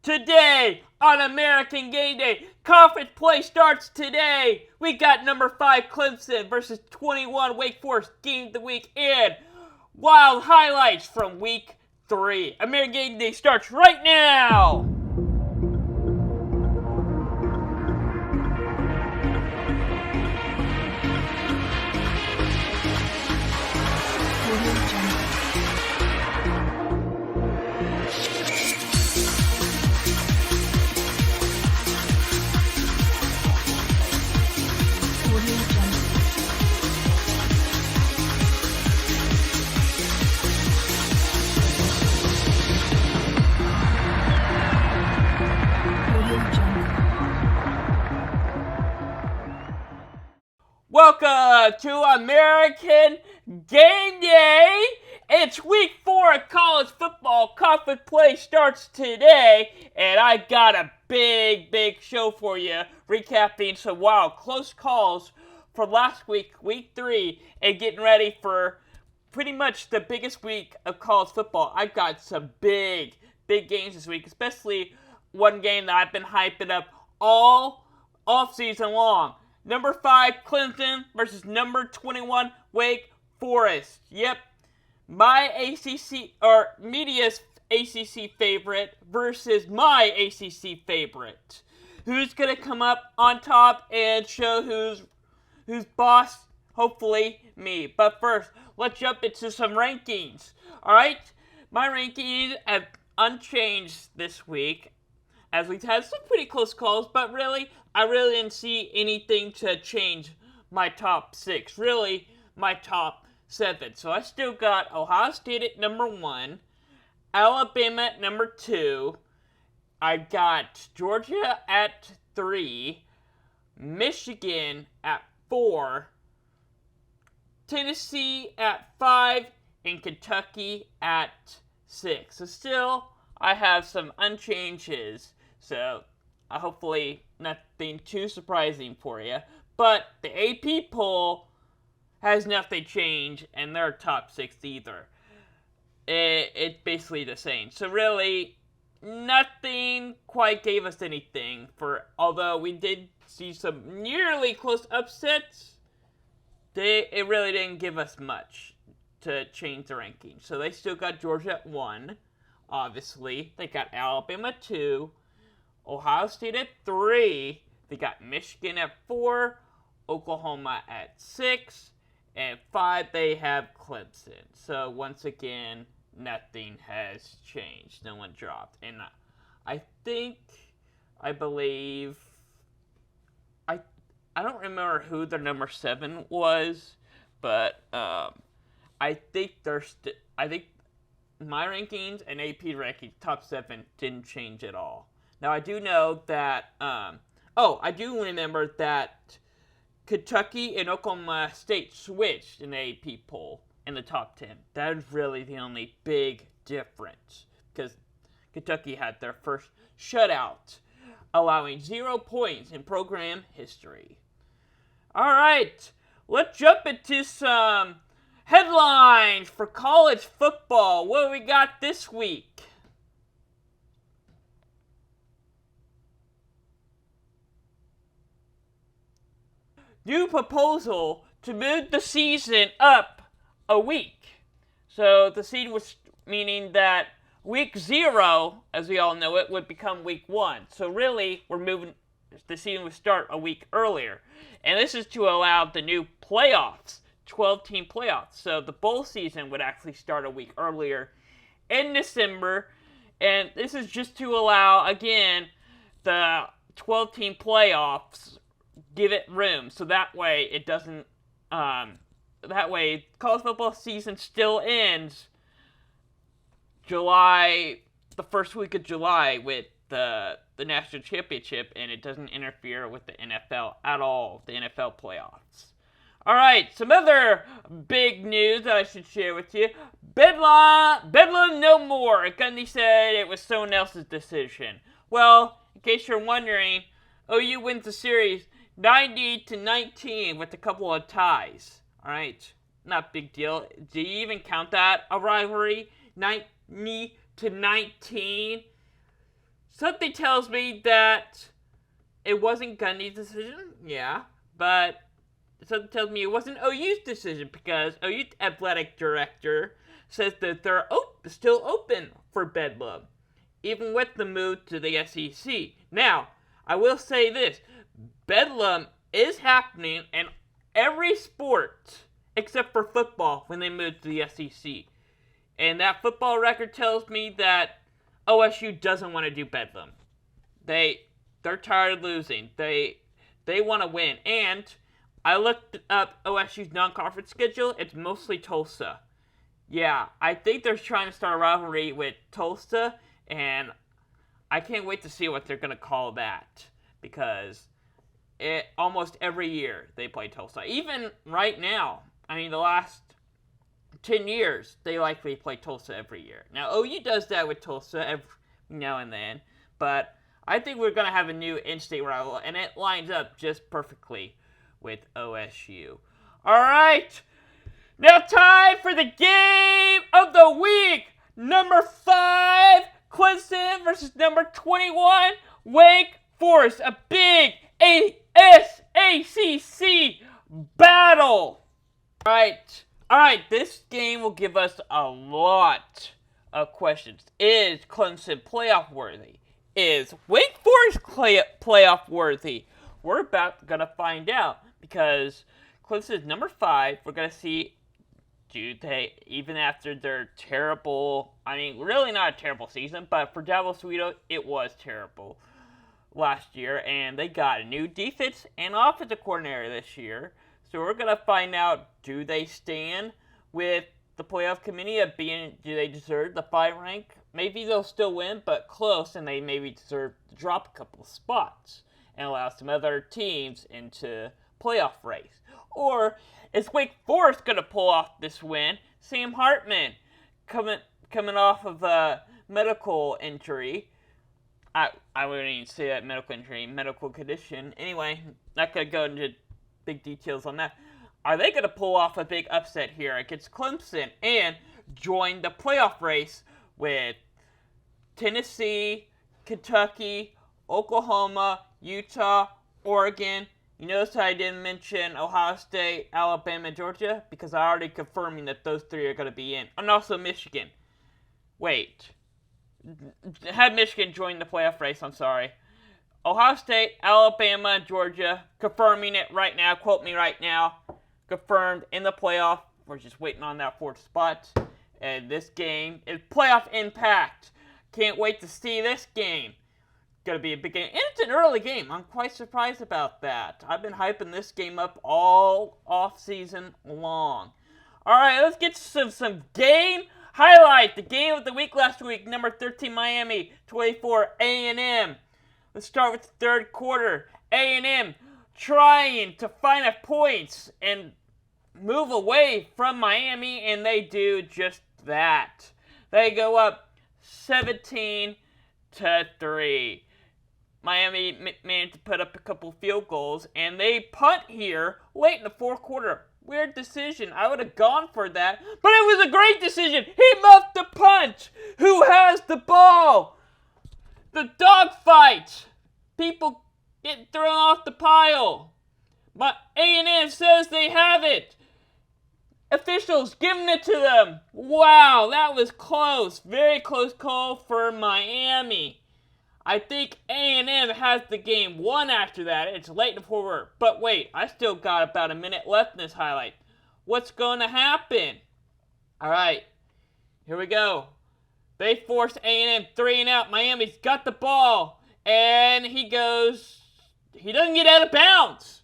Today on American Game Day, conference play starts today. We got number 5 Clemson versus 21 Wake Forest game of the week and wild highlights from week 3. American Game Day starts right now. Welcome to American Game Day. It's week 4 of college football. Conference play starts today, and I got a big show for you, recapping some wild close calls for last week, week 3, and getting ready for pretty much the biggest week of college football. I've got some big games this week, especially one game that I've been hyping up all season long. Number 5, Clemson versus number 21, Wake Forest. Yep, my ACC, or media's ACC favorite versus my ACC favorite. Who's going to come up on top and show who's boss? Hopefully, me. But first, let's jump into some rankings. Alright, my rankings have unchanged this week, as we've had some pretty close calls, but I really didn't see anything to change my top 6. Really, my top 7. So I still got Ohio State at number 1, Alabama at number 2, I got Georgia at 3, Michigan at 4, Tennessee at 5, and Kentucky at 6. So still, I have some unchanges. So, hopefully nothing too surprising for you. But the AP poll has nothing changed, and their top 6 either. It's basically the same. So really, nothing quite gave us anything. Although we did see some nearly close upsets, it really didn't give us much to change the rankings. So they still got Georgia at 1, obviously. They got Alabama at 2. Ohio State at 3, they got Michigan at 4, Oklahoma at 6, and 5 they have Clemson. So once again, nothing has changed. No one dropped. And I believe, I don't remember who their number 7 was, but I think my rankings and AP rankings, top 7, didn't change at all. Now, I do know that, I do remember that Kentucky and Oklahoma State switched in the AP poll in the top 10. That is really the only big difference, because Kentucky had their first shutout, allowing 0 points in program history. All right, let's jump into some headlines for college football. What do we got this week? New proposal to move the season up a week. So the season was meaning that week 0, as we all know it, would become week 1. So really, the season would start a week earlier. And this is to allow the new playoffs, 12-team playoffs. So the bowl season would actually start a week earlier in December. And this is just to allow, again, the 12-team playoffs, give it room, so that way it doesn't, that way college football season still ends the first week of July with the national championship, and it doesn't interfere with the NFL at all, the NFL playoffs. Alright, some other big news that I should share with you. Bedlam no more. Gundy said it was someone else's decision. Well, in case you're wondering, OU wins the series 90-19 with a couple of ties. Alright, not big deal. Do you even count that a rivalry? 90-19? something tells me that it wasn't Gundy's decision, yeah, but something tells me it wasn't OU's decision because OU's athletic director says that they're still open for Bedlam, even with the move to the SEC. Now, I will say this, Bedlam is happening in every sport except for football when they move to the SEC. And that football record tells me that OSU doesn't want to do Bedlam. They're tired of losing. They want to win. And I looked up OSU's non-conference schedule. It's mostly Tulsa. Yeah, I think they're trying to start a rivalry with Tulsa, and I can't wait to see what they're going to call that, because almost every year they play Tulsa. Even right now, I mean, the last 10 years, they likely play Tulsa every year. Now, OU does that with Tulsa every now and then, but I think we're going to have a new in-state rival, and it lines up just perfectly with OSU. All right, now time for the game of the week. Number 5, Clemson versus number 21, Wake Forest. A big ASACC battle. All right, this game will give us a lot of questions. Is Clemson playoff worthy? Is Wake Forest playoff worthy? We're going to find out, because Clemson is number 5. We're going to see, do they, even after their terrible, I mean, really not a terrible season, but for Dabo Swinney, it was terrible last year, and they got a new defense and offensive coordinator this year. So we're going to find out, do they stand with the playoff committee of do they deserve the 5 rank? Maybe they'll still win, but close, and they maybe deserve to drop a couple of spots and allow some other teams into playoff race. Or is Wake Forest going to pull off this win? Sam Hartman coming off of a medical injury. I wouldn't even say that medical injury, medical condition. Anyway, not going to go into big details on that. Are they going to pull off a big upset here against Clemson and join the playoff race with Tennessee, Kentucky, Oklahoma, Utah, Oregon? You notice I didn't mention Ohio State, Alabama, and Georgia, because I already confirming that those 3 are going to be in. And also Michigan. Wait. Have Michigan join the playoff race, I'm sorry. Ohio State, Alabama, and Georgia, confirming it right now, quote me right now, confirmed in the playoff. We're just waiting on that 4th spot. And this game is playoff impact. Can't wait to see this game. Going to be a big game. And it's an early game. I'm quite surprised about that. I've been hyping this game up all off-season long. All right, let's get to some game highlight. The game of the week last week, number 13 Miami, 24 A&M. Let's start with the 3rd quarter. A&M trying to find a points and move away from Miami, and they do just that. They go up 17-3. Miami managed to put up a couple field goals, and they punt here late in the 4th quarter. Weird decision. I would have gone for that, but it was a great decision. He muffed the punt. Who has the ball? The dogfight. People get thrown off the pile. But A&M says they have it. Officials giving it to them. Wow, that was close. Very close call for Miami. I think A&M has the game won after that. It's late in the quarter. But wait, I still got about a minute left in this highlight. What's going to happen? All right, here we go. They force A&M 3 and out. Miami's got the ball. And he doesn't get out of bounds.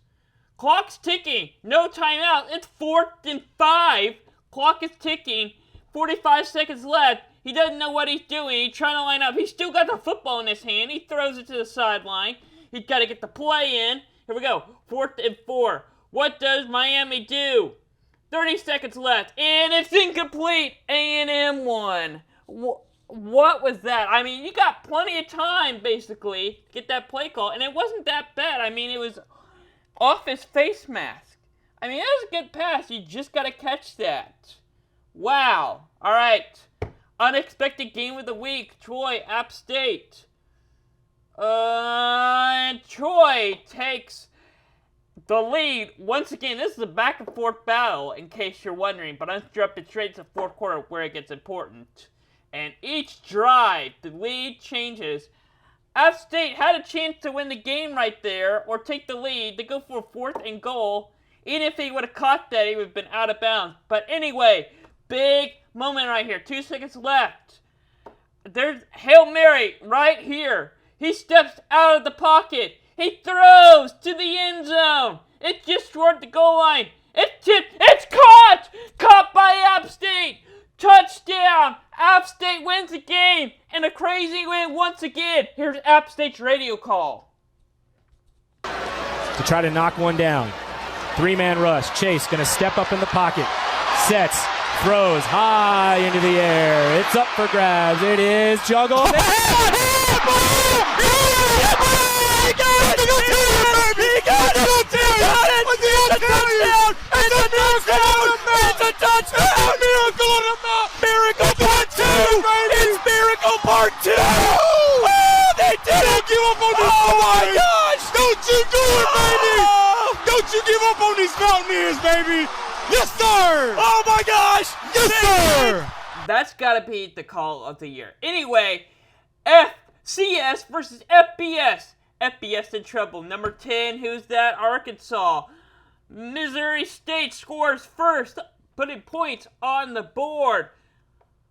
Clock's ticking. No timeout. It's 4th and 5. Clock is ticking. 45 seconds left. He doesn't know what he's doing. He's trying to line up. He's still got the football in his hand. He throws it to the sideline. He's got to get the play in. Here we go. 4th and 4. What does Miami do? 30 seconds left. And it's incomplete. A&M won. What was that? I mean, you got plenty of time, basically, to get that play call. And it wasn't that bad. I mean, it was off his face mask. I mean, that was a good pass. You just got to catch that. Wow. All right. Unexpected game of the week. Troy, App State. Troy takes the lead. Once again, this is a back and forth battle, in case you're wondering, but I'm jumping straight to the fourth quarter where it gets important. And each drive, the lead changes. App State had a chance to win the game right there, or take the lead. They go for a 4th and goal. Even if he would have caught that, he would have been out of bounds. But anyway, big moment right here. 2 seconds left. There's Hail Mary right here. He steps out of the pocket. He throws to the end zone. It's just short the goal line. It's tipped. It's caught! Caught by App State. Touchdown! App State wins the game. And a crazy win once again. Here's App State's radio call. To try to knock one down. 3-man rush. Chase going to step up in the pocket. Sets. Throws high into the air. It's up for grabs. It is juggled. He got it! It's a touchdown! It's a touchdown! It's a touchdown! Miracle on the mountain! Miracle part 2! It's Miracle part 2! Oh, they did it! Don't give up on this! Oh my gosh! Don't you do it, baby! Don't you give up on these Mountaineers, baby! Yes, sir! Oh my gosh! Yes, sir! That's gotta be the call of the year. Anyway, FCS versus FBS. FBS in trouble. Number 10, who's that? Arkansas. Missouri State scores first, putting points on the board.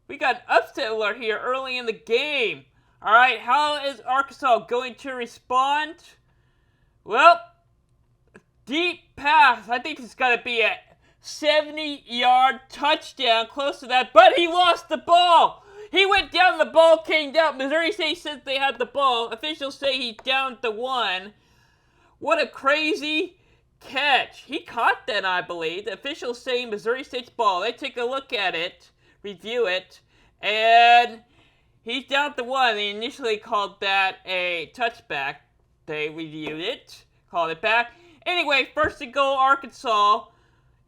We got an upset alert here early in the game. Alright, how is Arkansas going to respond? Well, deep pass. I think it's got to be a 70-yard touchdown, close to that, but he lost the ball. He went down, the ball came down. Missouri State says they had the ball. Officials say he's down to 1. What a crazy catch. He caught that, I believe. The officials say Missouri State's ball. They take a look at it, review it, and he's down to 1. They initially called that a touchback. They reviewed it, called it back. Anyway, first and goal, Arkansas.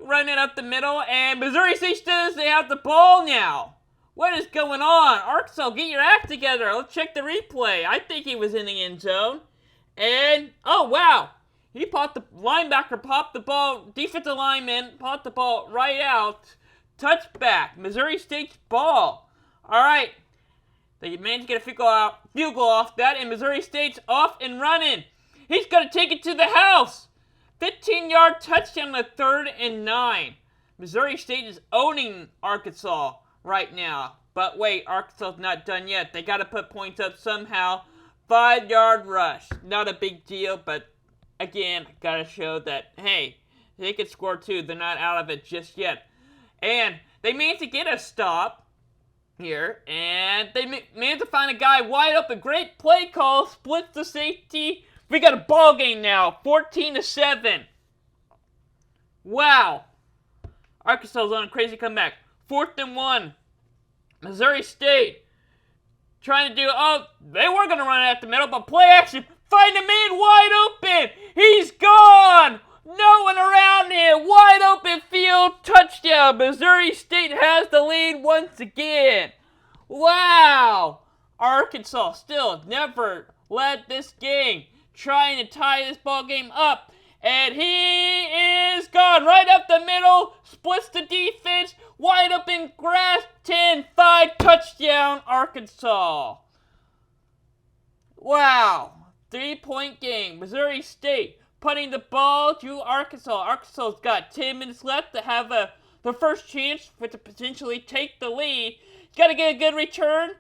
Running up the middle, and Missouri State says they have the ball now. What is going on? Arkansas, get your act together. Let's check the replay. I think he was in the end zone. And, oh, wow. The linebacker popped the ball, defensive lineman popped the ball right out. Touchback, Missouri State's ball. All right. They managed to get a field goal off that, and Missouri State's off and running. He's going to take it to the house. 15-yard touchdown on the 3rd and 9. Missouri State is owning Arkansas right now. But wait, Arkansas's not done yet. They got to put points up somehow. 5-yard rush. Not a big deal, but again, got to show that, hey, they can score too. They're not out of it just yet. And they managed to get a stop here. And they managed to find a guy wide open. Great play call. Splits the safety. We got a ball game now, 14-7. Wow. Arkansas is on a crazy comeback. 4th and 1. Missouri State trying to do, they were going to run it at the middle, but play action. Find a man wide open. He's gone. No one around him. Wide open field. Touchdown. Missouri State has the lead once again. Wow. Arkansas still never led this game. Trying to tie this ball game up, and he is gone right up the middle, splits the defense, wide open grass, 10-5, touchdown, Arkansas. Wow, 3-point game. Missouri State putting the ball to Arkansas. Arkansas's got 10 minutes left to have the first chance to potentially take the lead. Got to get a good return.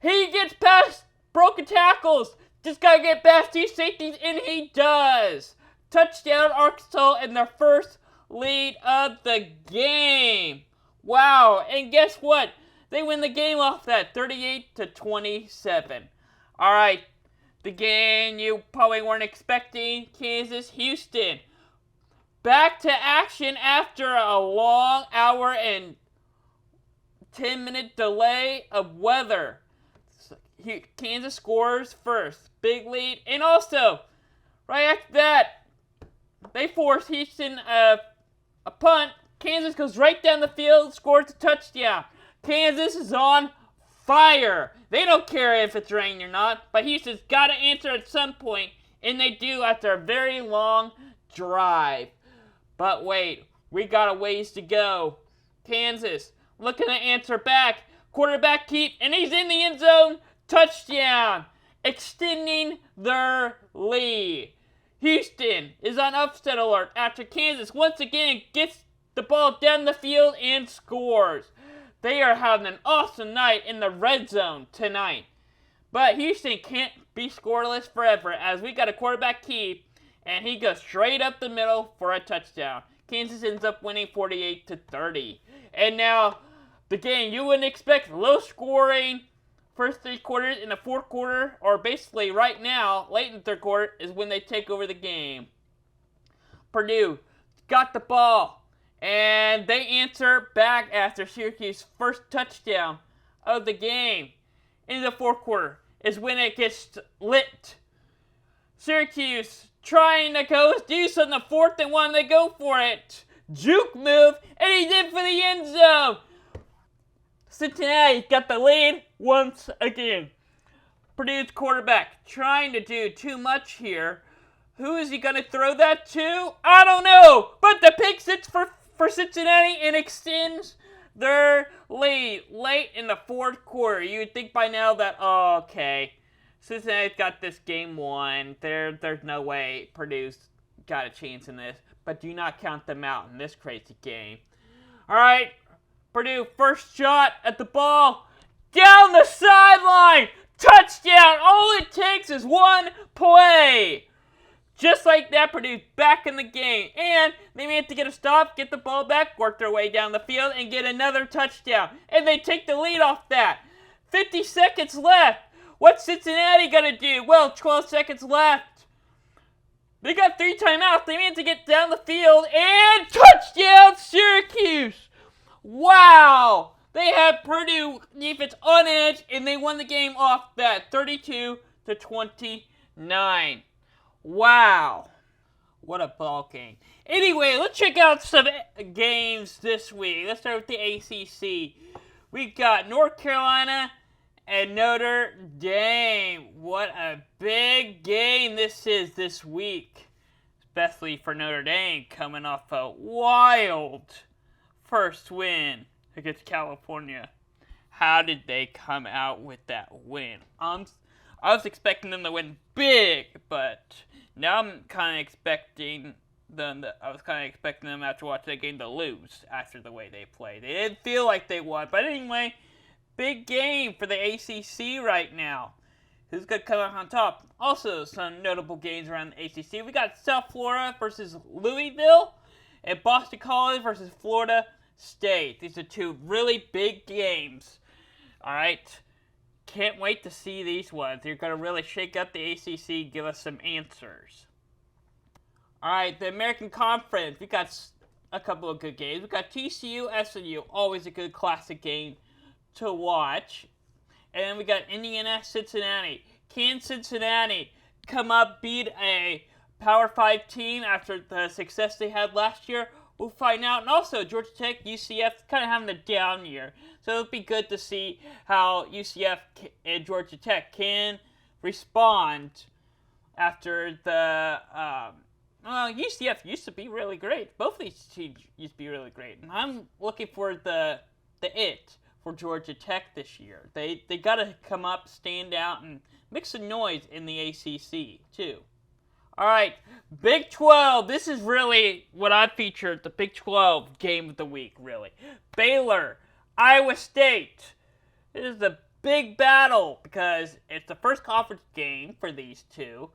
He gets past broken tackles. Just got to get past these safeties, and he does. Touchdown, Arkansas, in their first lead of the game. Wow, and guess what? They win the game off that, 38-27. All right, the game you probably weren't expecting, Kansas-Houston. Back to action after a long hour and 10-minute delay of weather. Kansas scores first. Big lead. And also, right after that, they force Houston a punt. Kansas goes right down the field, scores a touchdown. Kansas is on fire. They don't care if it's raining or not, but Houston's got to answer at some point, and they do after a very long drive. But wait, we got a ways to go. Kansas looking to answer back. Quarterback keep, and he's in the end zone. Touchdown, extending their lead. Houston is on upset alert after Kansas once again gets the ball down the field and scores. They are having an awesome night in the red zone tonight. But Houston can't be scoreless forever as we got a quarterback keep, and he goes straight up the middle for a touchdown. Kansas ends up winning 48-30. And now, the game you wouldn't expect, low scoring, first 3 quarters. In the fourth quarter, or basically right now, late in the third quarter, is when they take over the game. Purdue got the ball, and they answer back after Syracuse's first touchdown of the game. In the fourth quarter is when it gets lit. Syracuse trying to go do something. The 4th and 1, they go for it. Juke move, and he's in for the end zone. Cincinnati got the lead once again. Purdue's quarterback trying to do too much here. Who is he going to throw that to? I don't know. But the pick sits for Cincinnati and extends their lead late in the fourth quarter. You would think by now that, okay, Cincinnati's got this game won. There's no way Purdue's got a chance in this. But do not count them out in this crazy game. All right, Purdue, first shot at the ball. Down the sideline. Touchdown. All it takes is one play. Just like that, Purdue's back in the game. And they may have to get a stop, get the ball back, work their way down the field, and get another touchdown. And they take the lead off that. 50 seconds left. What's Cincinnati going to do? Well, 12 seconds left. They got 3 timeouts. They need to get down the field. And touchdown, Syracuse. Wow. They had Purdue defense on edge, and they won the game off that 32-29. Wow. What a ball game. Anyway, let's check out some games this week. Let's start with the ACC. We got North Carolina and Notre Dame. What a big game this is this week. Especially for Notre Dame coming off a wild first win against California. How did they come out with that win? I was expecting them to win big, but now I'm kind of expecting them. I was kind of expecting them after watching that game to lose after the way they played. They didn't feel like they won, but anyway, big game for the ACC right now. Who's going to come out on top? Also, some notable games around the ACC. We got South Florida versus Louisville, and Boston College versus Florida State. These are 2 really big games. All right. Can't wait to see these ones. They're going to really shake up the ACC, give us some answers. All right, the American Conference. We got a couple of good games. We got TCU, SMU. Always a good classic game to watch. And then we got Indiana, Cincinnati. Can Cincinnati come up, beat a Power 5 team after the success they had last year? We'll find out. And also, Georgia Tech, UCF, kind of having a down year. So it'll be good to see how UCF and Georgia Tech can respond after the... UCF used to be really great. Both of these teams used to be really great. And I'm looking for the it for Georgia Tech this year. They got to come up, stand out, and make some noise in the ACC, too. All right, Big 12. This is really what I featured, the Big 12 game of the week, really. Baylor, Iowa State. This is a big battle because it's the first conference game for these two,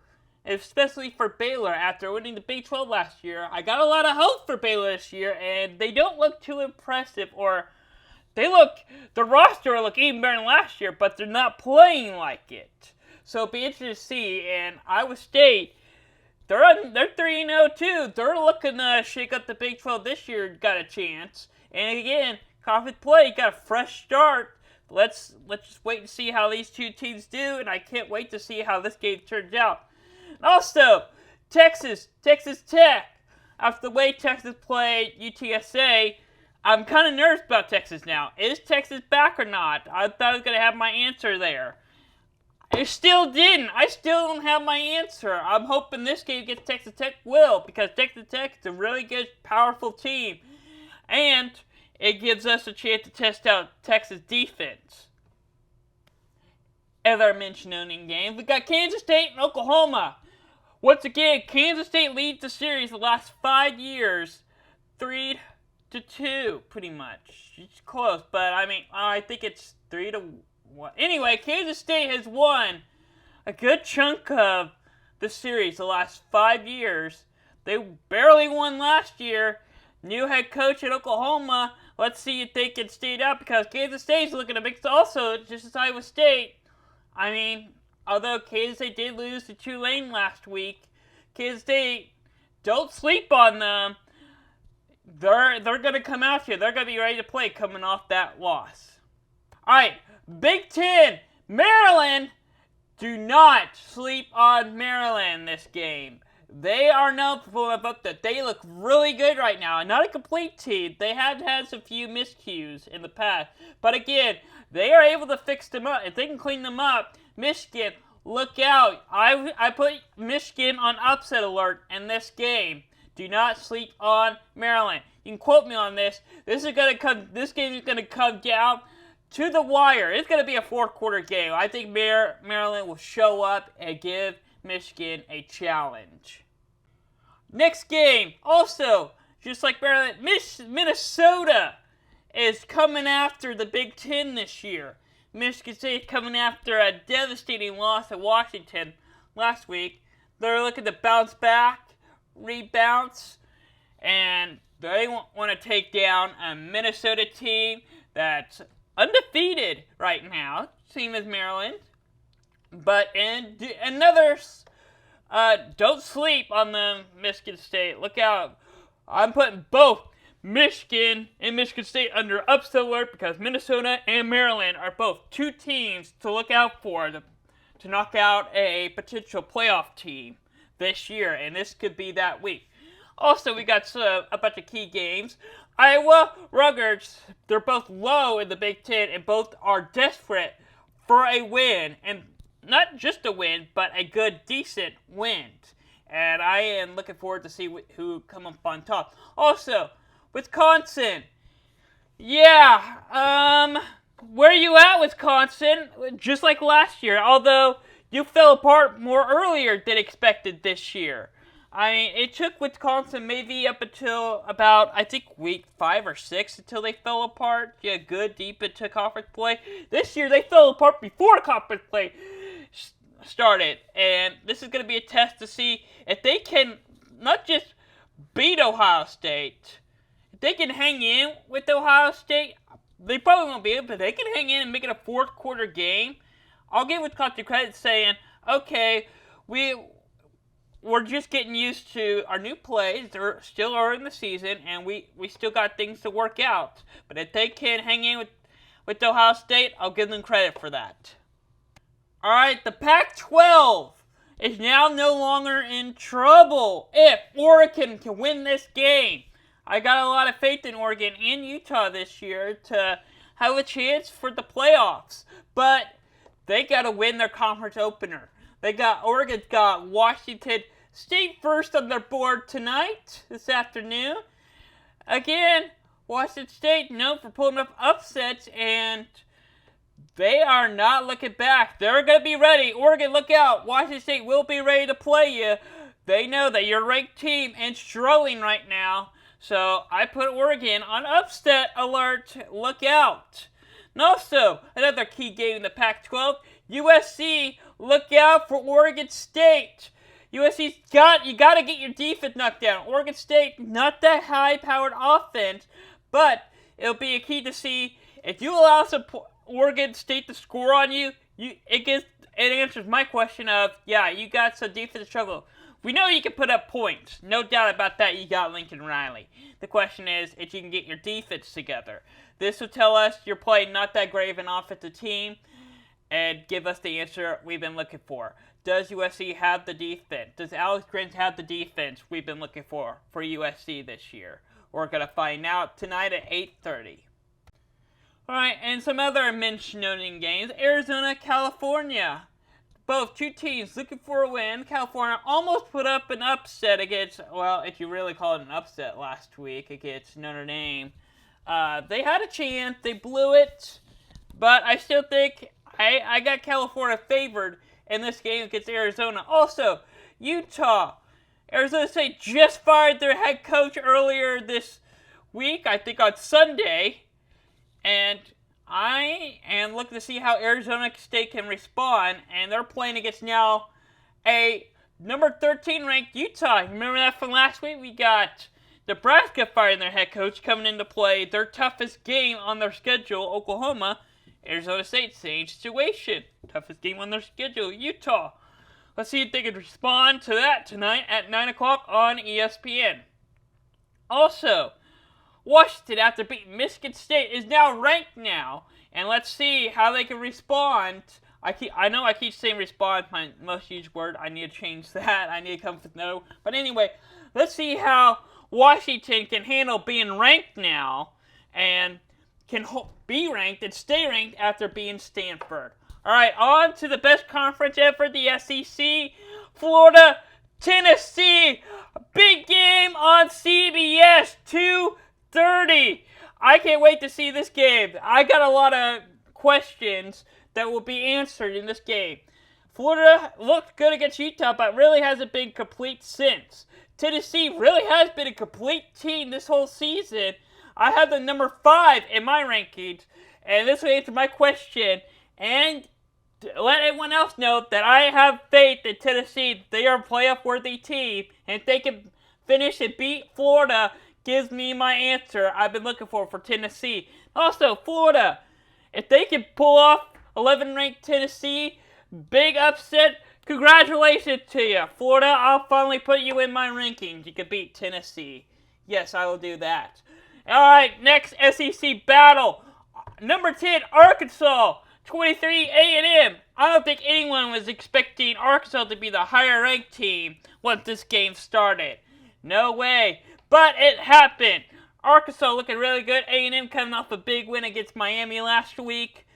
especially for Baylor after winning the Big 12 last year. I got a lot of hope for Baylor this year, and they don't look too impressive, or the roster look even better than last year, but they're not playing like it. So it'll be interesting to see, and Iowa State, they're 3-0 too. They're looking to shake up the Big 12 this year. Got a chance. And again, conference play got a fresh start. Let's just wait and see how these two teams do. And I can't wait to see how this game turns out. And also, Texas Tech. After the way Texas played UTSA, I'm kind of nervous about Texas now. Is Texas back or not? I thought I was going to have my answer there. I still didn't. I still don't have my answer. I'm hoping this game gets Texas Tech will, because Texas Tech is a really good, powerful team. And it gives us a chance to test out Texas defense. As I mentioned in games, we got Kansas State and Oklahoma. Once again, Kansas State leads the series the last 5 years, 3-2, pretty much. It's close, but I think it's 3-1. Anyway, Kansas State has won a good chunk of the series the last 5 years. They barely won last year. New head coach at Oklahoma. Let's see if they can stay it out, because Kansas State's looking to mix also, just as Iowa State. Although Kansas State did lose to Tulane last week, Kansas State, don't sleep on them. They're going to come out here. They're going to be ready to play coming off that loss. All right, Big Ten, Maryland. Do not sleep on Maryland this game. They are known for that. They look really good right now. Not a complete team. They have had some few miscues in the past. But again, they are able to fix them up. If they can clean them up, Michigan, look out. I put Michigan on upset alert in this game. Do not sleep on Maryland. You can quote me on this. This game is going to come down to the wire. It's going to be a fourth quarter game. I think Maryland will show up and give Michigan a challenge. Next game, also, just like Maryland, Minnesota is coming after the Big Ten this year. Michigan State coming after a devastating loss at Washington last week. They're looking to bounce back, rebounds, and they want to take down a Minnesota team that's undefeated right now, same as Maryland. But don't sleep on them, Michigan State. Look out. I'm putting both Michigan and Michigan State under upset alert, because Minnesota and Maryland are both two teams to look out for to knock out a potential playoff team this year, and this could be that week. Also, we got a bunch of key games. Iowa, Rutgers, they're both low in the Big Ten, and both are desperate for a win, and not just a win, but a good, decent win. And I am looking forward to see who come up on top. Also, Wisconsin. Yeah, where are you at, Wisconsin? Just like last year, although you fell apart more earlier than expected this year. It took Wisconsin maybe up until about, I think, week 5 or 6 until they fell apart. Yeah, good, deep into conference play. This year, they fell apart before conference play started. And this is going to be a test to see if they can not just beat Ohio State. If they can hang in with Ohio State, they probably won't be able, but they can hang in and make it a fourth quarter game. I'll give Wisconsin credit saying, okay, we're just getting used to our new plays. They're still early in the season, and we still got things to work out. But if they can hang in with Ohio State, I'll give them credit for that. All right, the Pac-12 is now no longer in trouble if Oregon can win this game. I got a lot of faith in Oregon and Utah this year to have a chance for the playoffs. But they got to win their conference opener. Oregon's got Washington State first on their board this afternoon. Again, Washington State known for pulling up upsets, and they are not looking back. They're going to be ready. Oregon, look out. Washington State will be ready to play you. They know that you're a ranked team and struggling right now. So I put Oregon on upset alert. Look out. And also, another key game in the Pac-12, USC, look out for Oregon State. USC's you got to get your defense knocked down. Oregon State, not that high-powered offense, but it'll be a key to see if you allow Oregon State to score on you. It answers my question of, yeah, you got some defensive struggle. We know you can put up points. No doubt about that. You got Lincoln Riley. The question is if you can get your defense together. This will tell us you're playing not that great of an offensive team and give us the answer we've been looking for. Does USC have the defense? Does Alex Grinch have the defense we've been looking for USC this year? We're going to find out tonight at 8:30. Alright, and some other mentioned games. Arizona, California. Both two teams looking for a win. California almost put up an upset against, well, if you really call it an upset last week, against Notre Dame. They had a chance. They blew it. But I still think I got California favored in this game against Arizona. Also, Utah. Arizona State just fired their head coach earlier this week, I think on Sunday. And I am looking to see how Arizona State can respond. And they're playing against now a number 13 ranked Utah. Remember that from last week? We got Nebraska firing their head coach coming into play their toughest game on their schedule, Oklahoma. Arizona State, same situation. Toughest game on their schedule, Utah. Let's see if they can respond to that tonight at 9 o'clock on ESPN. Also, Washington, after beating Michigan State, is now ranked now. And let's see how they can respond. I know I keep saying respond, my most used word. I need to change that. I need to come with no. But anyway, let's see how Washington can handle being ranked now. And can be ranked and stay ranked after being Stanford. Alright, on to the best conference ever, the SEC. Florida, Tennessee. Big game on CBS, 2:30. I can't wait to see this game. I got a lot of questions that will be answered in this game. Florida looked good against Utah, but really hasn't been complete since. Tennessee really has been a complete team this whole season. I have the number 5 in my rankings, and this will answer my question. And let everyone else know that I have faith in Tennessee. They are a playoff-worthy team, and if they can finish and beat Florida, gives me my answer I've been looking for Tennessee. Also, Florida, if they can pull off 11-ranked Tennessee, big upset, congratulations to you. Florida, I'll finally put you in my rankings. You can beat Tennessee. Yes, I will do that. Alright, next SEC battle. Number 10, Arkansas. 23, A&M. I don't think anyone was expecting Arkansas to be the higher-ranked team once this game started. No way. But it happened. Arkansas looking really good. A&M coming off a big win against Miami last week.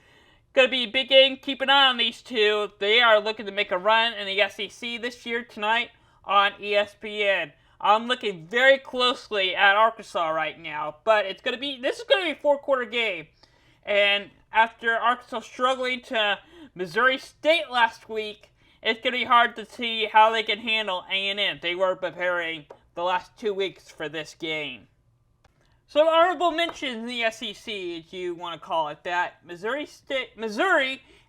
Going to be a big game. Keep an eye on these two. They are looking to make a run in the SEC this year tonight on ESPN. I'm looking very closely at Arkansas right now. But this is going to be a 4-quarter game. And after Arkansas struggling to Missouri State last week, it's going to be hard to see how they can handle A&M. They were preparing the last 2 weeks for this game. Some honorable mentions in the SEC, if you want to call it that. Missouri,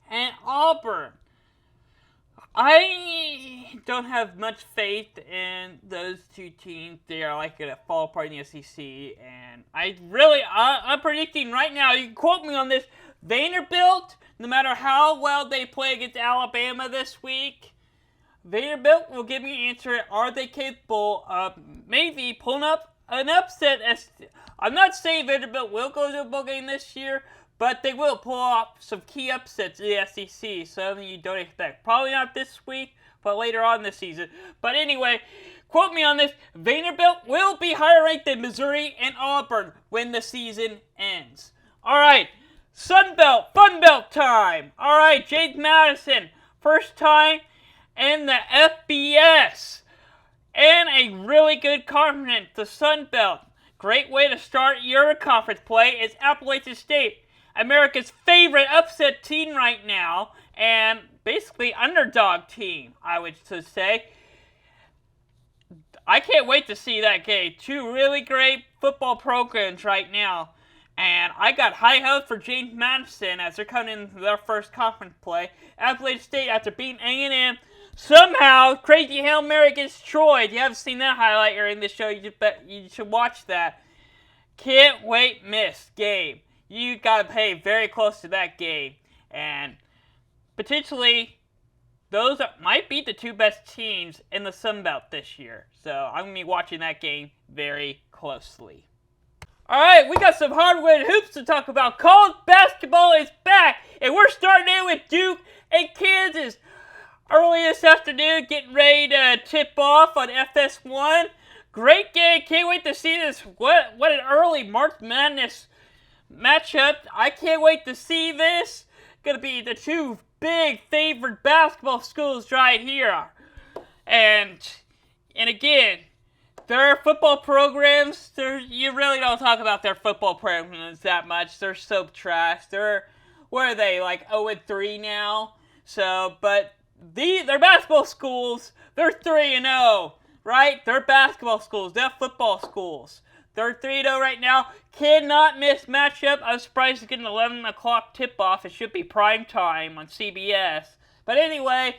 and Auburn. I don't have much faith in those two teams. They are likely to fall apart in the SEC, and I'm predicting right now, you can quote me on this, Vanderbilt, no matter how well they play against Alabama this week, Vanderbilt will give me an answer, are they capable of maybe pulling up an upset? I'm not saying Vanderbilt will go to a bowl game this year, but they will pull off some key upsets in the SEC, something you don't expect. Probably not this week, but later on this season. But anyway, quote me on this, Vanderbilt will be higher ranked than Missouri and Auburn when the season ends. Alright, Sunbelt, Funbelt time. Alright, James Madison, first time in the FBS. And a really good conference, the Sunbelt. Great way to start your conference play is Appalachian State. America's favorite upset team right now, and basically underdog team, I would say. I can't wait to see that game. Two really great football programs right now. And I got high hopes for James Madison as they're coming into their first conference play. Appalachian State, after beating A&M, somehow, crazy Hail Mary gets Troy. If you haven't seen that highlight or in the show, you should watch that. Can't wait miss game. You got to pay very close to that game. And potentially, those might be the two best teams in the Sun Belt this year. So I'm going to be watching that game very closely. Alright, we got some hardwood hoops to talk about. College basketball is back. And we're starting in with Duke and Kansas. Early this afternoon, getting ready to tip off on FS1. great game. Can't wait to see this. What an early March Madness matchup. I can't wait to see this. Gonna be the two big favorite basketball schools right here. And again, their football programs, you really don't talk about their football programs that much. They're so trash. What are they, like 0-3 now? So, but their basketball schools, they're 3-0, right? They're basketball schools. They're football schools. They're 3-0 right now. Cannot miss matchup. I was surprised to get an 11 o'clock tip-off. It should be prime time on CBS. But anyway,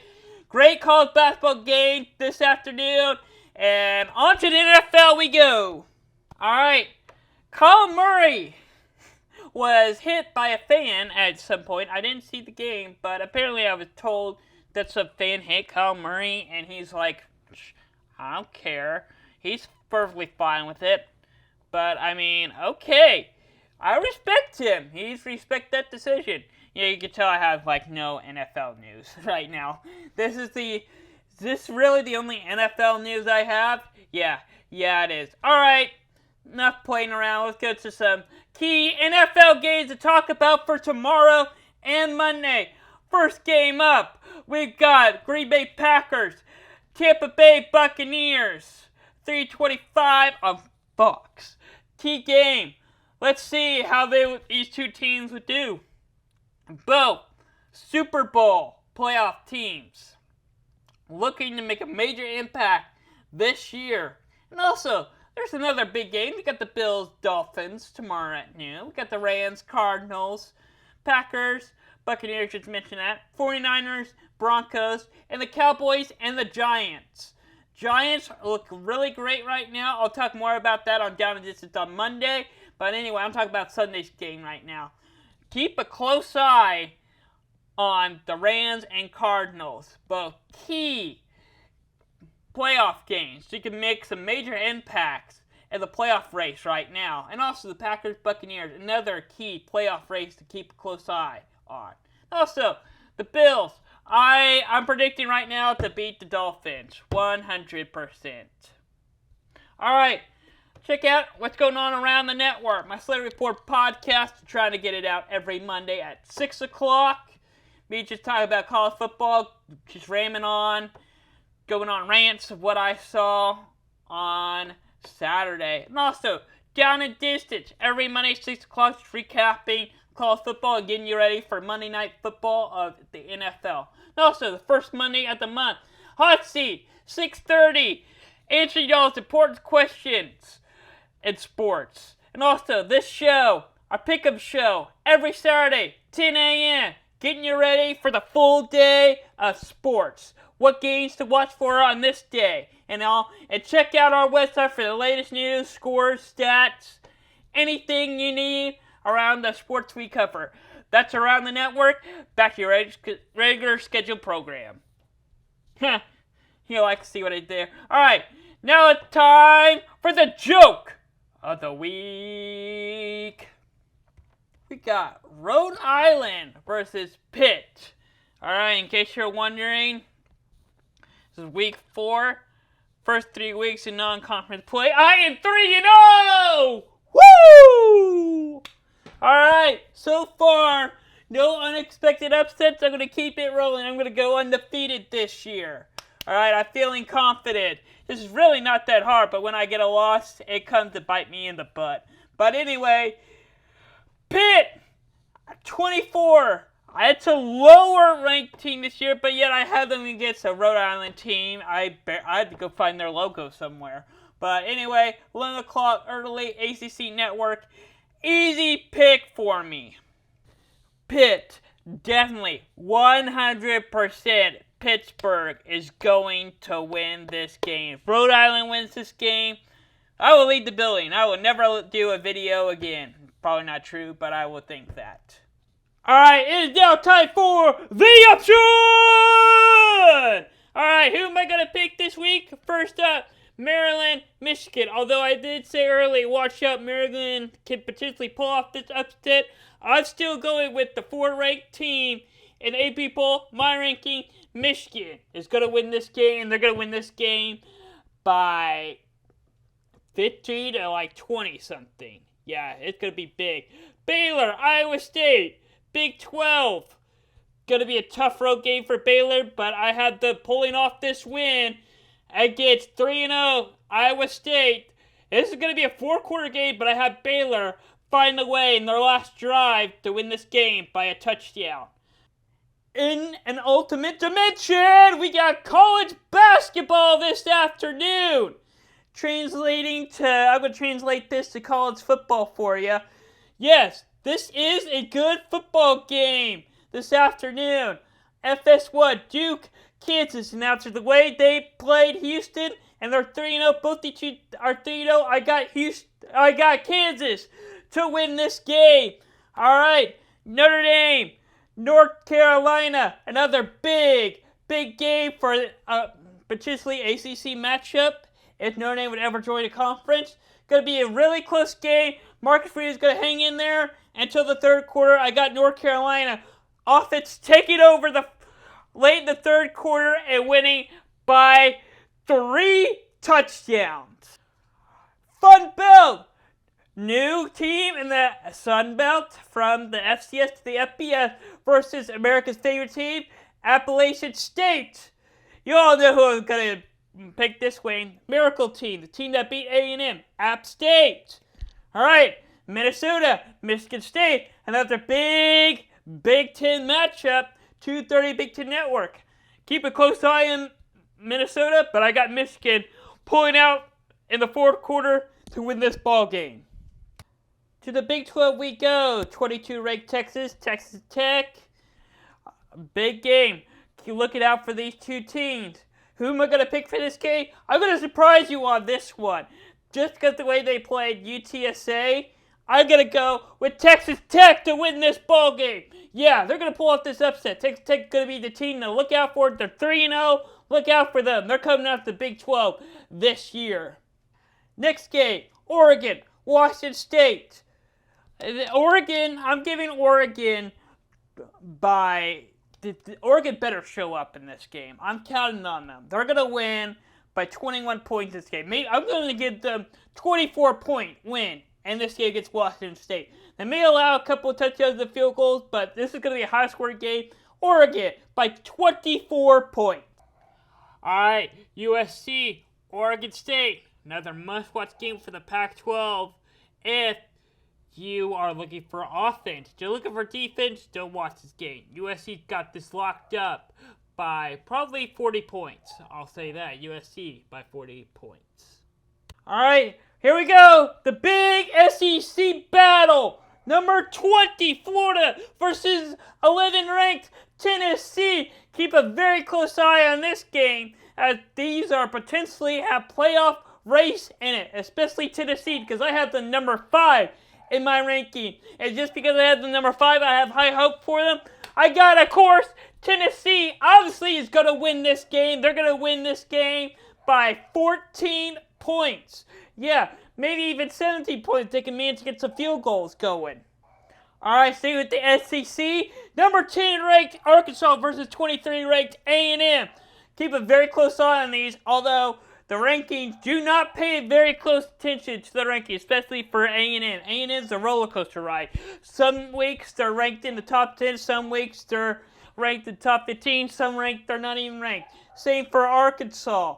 great college basketball game this afternoon. And on to the NFL we go. Alright, Colin Murray was hit by a fan at some point. I didn't see the game, but apparently I was told that some fan hit Colin Murray, and he's like, I don't care. He's perfectly fine with it. But, I mean, okay. I respect him. Respect that decision. Yeah, you can tell I have, like, no NFL news right now. Is this really the only NFL news I have? Yeah, it is. Alright, enough playing around. Let's go to some key NFL games to talk about for tomorrow and Monday. First game up, we've got Green Bay Packers, Tampa Bay Buccaneers, 3:25 on Fox. Key game. Let's see how these two teams would do. Both Super Bowl playoff teams looking to make a major impact this year. And also, there's another big game. We got the Bills-Dolphins tomorrow at noon. We got the Rams, Cardinals, Packers, Buccaneers, just mentioned that, 49ers, Broncos, and the Cowboys and the Giants. Giants look really great right now. I'll talk more about that on Down and Distance on Monday. But anyway, I'm talking about Sunday's game right now. Keep a close eye on the Rams and Cardinals, both key playoff games. So you can make some major impacts in the playoff race right now. And also the Packers, Buccaneers, another key playoff race to keep a close eye on. Also, the Bills. I'm predicting right now to beat the Dolphins 100%. Alright, check out what's going on around the network. My Slate Report podcast, trying to get it out every Monday at 6 o'clock. Me just talking about college football, just ramming on, going on rants of what I saw on Saturday. And also, Down and Distance, every Monday 6 o'clock, just recapping college football and getting you ready for Monday Night Football of the NFL. And also, the first Monday of the month, Hot Seat, 6:30, answering y'all's important questions in sports. And also, this show, our Pick'em show, every Saturday, 10 a.m., getting you ready for the full day of sports. What games to watch for on this day. And check out our website for the latest news, scores, stats, anything you need around the sports we cover. That's around the network. Back to your regular scheduled program. You like to see what I did there. Alright, now it's time for the joke of the week. We got Rhode Island versus Pitt. Alright, in case you're wondering, this is week 4. First 3 weeks in non-conference play. I am 3-0! Woo! Alright, so far, no unexpected upsets. I'm going to keep it rolling. I'm going to go undefeated this year. Alright, I'm feeling confident. This is really not that hard, but when I get a loss, it comes to bite me in the butt. But anyway, Pitt, 24. It's a lower ranked team this year, but yet I had them against a Rhode Island team. I had to go find their logo somewhere. But anyway, 11 o'clock early, ACC Network. Easy pick for me. Pitt, definitely 100% Pittsburgh is going to win this game. If Rhode Island wins this game, I will leave the building. I will never do a video again. Probably not true, but I will think that. Alright, it is now time for the option! Alright, who am I going to pick this week? First up, Maryland, Michigan. Although I did say earlier, watch out, Maryland can potentially pull off this upset. I'm still going with the 4th-ranked team in AP poll. My ranking, Michigan is going to win this game. They're going to win this game by 15 to like 20 something. Yeah, it's going to be big. Baylor, Iowa State, Big 12. Going to be a tough road game for Baylor, but I had the pulling off this win against 3-0 Iowa State. This is going to be a 4-quarter game, but I had Baylor find a way in their last drive to win this game by a touchdown. In an ultimate dimension, we got college basketball this afternoon. I'm going to translate this to college football for you. Yes, this is a good football game this afternoon. FS1, Duke, Kansas announced the way they played Houston, and they're 3-0. Both the two are 3-0. I got Kansas to win this game. All right, Notre Dame, North Carolina, another big game for potentially ACC matchup if Notre Dame would ever join a conference. Going to be a really close game. Marcus Freed is going to hang in there until the third quarter. I got North Carolina offense taking over late in the third quarter and winning by 3 touchdowns. Fun Belt. New team in the Sun Belt from the FCS to the FBS versus America's favorite team, Appalachian State. You all know who I'm going to pick this way. Miracle team, the team that beat A&M, App State. All right, Minnesota, Michigan State, another big Big Ten matchup, 2:30 Big Ten Network. Keep a close eye on Minnesota, but I got Michigan pulling out in the fourth quarter to win this ball game. To the Big 12 we go. 22-ranked Texas Tech. Big game. Keep looking out for these two teams. Who am I going to pick for this game? I'm going to surprise you on this one. Just because the way they played UTSA, I'm going to go with Texas Tech to win this ball game. Yeah, they're going to pull off this upset. Texas Tech is going to be the team to look out for. They're 3-0. Look out for them. They're coming out the Big 12 this year. Next game, Oregon, Washington State. Oregon, I'm giving Oregon Oregon better show up in this game. I'm counting on them. They're going to win by 21 points this game. I'm going to give them 24-point win in this game against Washington State. They may allow a couple of touchdowns and field goals, but this is going to be a high-scoring game. Oregon by 24 points. All right, USC, Oregon State. Another must-watch game for the Pac-12. If you are looking for offense, if you're looking for defense, don't watch this game. USC got this locked up by probably 40 points. I'll say that. USC by 40 points. All right, here we go. The big SEC battle. Number 20, Florida versus 11-ranked Tennessee. Keep a very close eye on this game, as these are potentially have playoff race in it, especially Tennessee, because I have the number 5 in my ranking. And just because I have the number 5, I have high hope for them. I got, of course, Tennessee obviously is going to win this game. They're going to win this game by 14 points. Yeah, maybe even 17 points. They can manage to get some field goals going. All right, stay with the SEC. Number 10 ranked Arkansas versus 23 ranked A&M. Keep a very close eye on these, although the rankings do not pay very close attention to the rankings, especially for A&M. A&M's a roller coaster ride. Some weeks they're ranked in the top 10, some weeks they're ranked in the top 15, some ranked they're not even ranked. Same for Arkansas.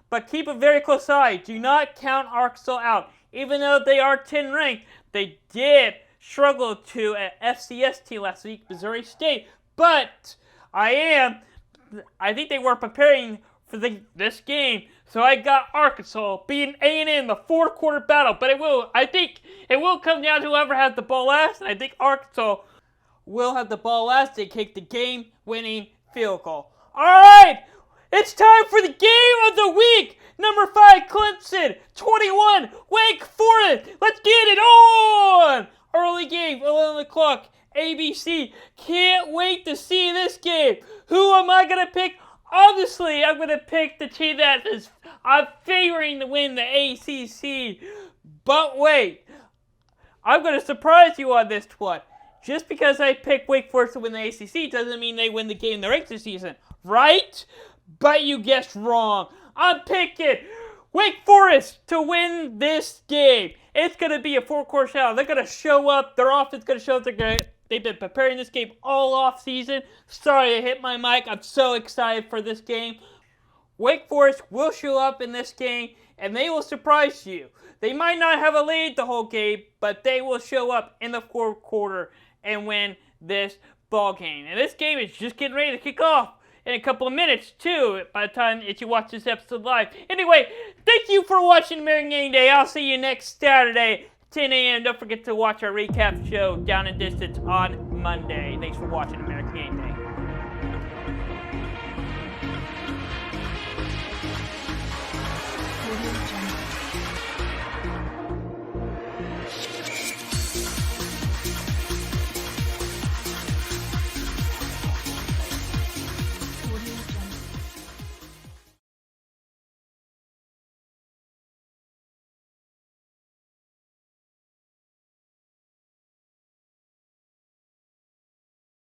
But keep a very close eye. Do not count Arkansas out. Even though they are 10 ranked, they did struggle to an FCS team last week, Missouri State. But I think they were preparing for this game. So I got Arkansas beating A&M the fourth quarter battle. But I think it will come down to whoever has the ball last. And I think Arkansas will have the ball last. They kick the game-winning field goal. All right, it's time for the game of the week. Number 5, Clemson. 21, Wake Forest. Let's get it on. Early game, 11 o'clock, ABC. Can't wait to see this game. Who am I going to pick? Obviously, I'm going to pick the team that I'm favoring to win the ACC. But wait, I'm going to surprise you on this one. Just because I pick Wake Forest to win the ACC doesn't mean they win the game the regular season, right? But you guessed wrong. I'm picking Wake Forest to win this game. It's going to be a four-quarter shootout. They're going to show up. Their offense is going to show up. They've been preparing this game all off season. Sorry I hit my mic. I'm so excited for this game. Wake Forest will show up in this game, and they will surprise you. They might not have a lead the whole game, but they will show up in the fourth quarter and win this ball game. And this game is just getting ready to kick off in a couple of minutes, too, by the time that you watch this episode live. Anyway, thank you for watching American Game Day. I'll see you next Saturday, 10 a.m. Don't forget to watch our recap show, Down and Distance, on Monday. Thanks for watching American Game Day.